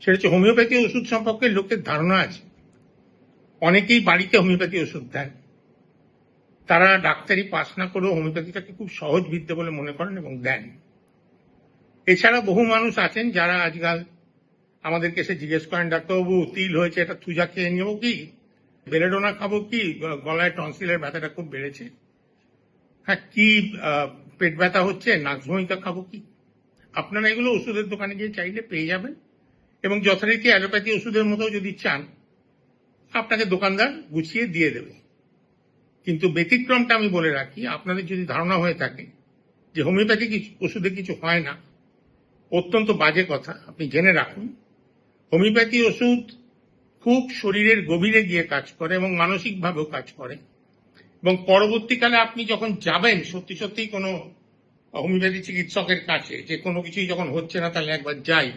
সেটা হচ্ছে হোমিওপ্যাথি ওষুধ সম্পর্কে লোকের ধারণা আছে। অনেকেই বাড়িতে হোমিওপ্যাথি ওষুধ দেন, তারা ডাক্তারি পাস না করেও হোমিওপ্যাথিটাকে খুব সহজ বিদ্যে বলে মনে করেন এবং দেন। এছাড়া বহু মানুষ আছেন যারা আজকাল আমাদেরকে এসে জিজ্ঞেস করেন, ডাক্তারবাবু তিল হয়েছে, এটা থুজা খেয়ে নেবো কি, বেলেডোনা খাবো কি, গলায় টনসিলের ব্যথাটা খুব বেড়েছে, হ্যাঁ কি পেট ব্যথা হচ্ছে, নাকঝুঁইকা খাবো কি। আপনারা এগুলো ওষুধের দোকানে গিয়ে চাইলে পেয়ে যাবেন, এবং যথারীতি অ্যালোপ্যাথি ওষুধের মতো যদি চান আপনাকে দোকানদার গুছিয়ে দিয়ে দেবে। কিন্তু ব্যতিক্রমটা আমি বলে রাখি, আপনাদের যদি ধারণা হয়ে থাকে যে হোমিওপ্যাথি ওষুধে কিছু হয় না, অত্যন্ত বাজে কথা। আপনি জেনে রাখুন, হোমিওপ্যাথি ওষুধ খুব শরীরের গভীরে গিয়ে কাজ করে এবং মানসিকভাবেও কাজ করে, এবং পরবর্তীকালে আপনি যখন যাবেন সত্যি সত্যি কোনো হোমিওপ্যাথি চিকিৎসকের কাছে, যে কোনো কিছুই যখন হচ্ছে না তাহলে একবার যাই,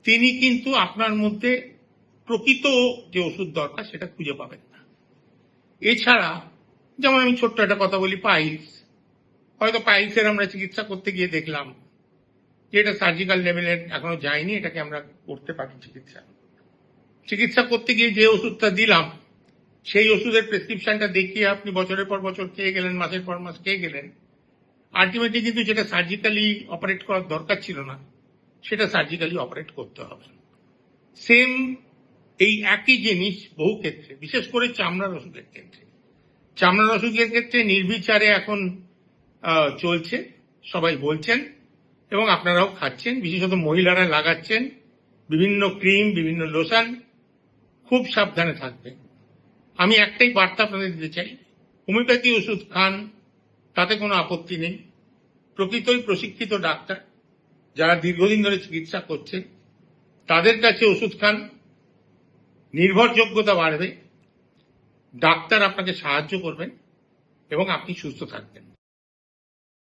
তিনি কিন্তু আপনার মধ্যে প্রকৃত যে ওষুধ দরকার সেটা খুঁজে পাবেন না। এছাড়া যেমন আমি ছোট্ট একটা কথা বলি, পাইলস, হয়তো পাইলসের আমরা চিকিৎসা করতে গিয়ে দেখলাম যে এটা সার্জিক্যাল লেভেলের এখনো যায়নি, এটাকে আমরা করতে পারি চিকিৎসা করতে গিয়ে যে ওষুধটা দিলাম সেই ওষুধের প্রেসক্রিপশনটা দেখিয়ে আপনি বছরের পর বছর খেয়ে গেলেন, মাসের পর মাস খেয়ে গেলেন, আলটিমেটলি কিন্তু যেটা সার্জিক্যালি অপারেট করার দরকার ছিল না সেটা সার্জিক্যালি অপারেট করতে হবে। সেম এই একই জিনিস বহু ক্ষেত্রে, বিশেষ করে চামড়ার ওষুধের ক্ষেত্রে নির্বিচারে এখন চলছে, সবাই বলছেন এবং আপনারাও খাচ্ছেন, বিশেষত মহিলারা লাগাচ্ছেন বিভিন্ন ক্রিম, বিভিন্ন লোশন। খুব সাবধানে থাকবেন। আমি একটাই বার্তা আপনাদের দিতে চাই, হোমিওপ্যাথি ওষুধ খান, তাতে কোনো আপত্তি নেই। প্রকৃতই প্রশিক্ষিত ডাক্তার যারা দীর্ঘদিন ধরে চিকিৎসা করছে তাদের কাছে ওষুধ খান, নির্ভরযোগ্যতা বাড়বে, ডাক্তার আপনাকে সাহায্য করবেন এবং আপনি সুস্থ থাকবেন।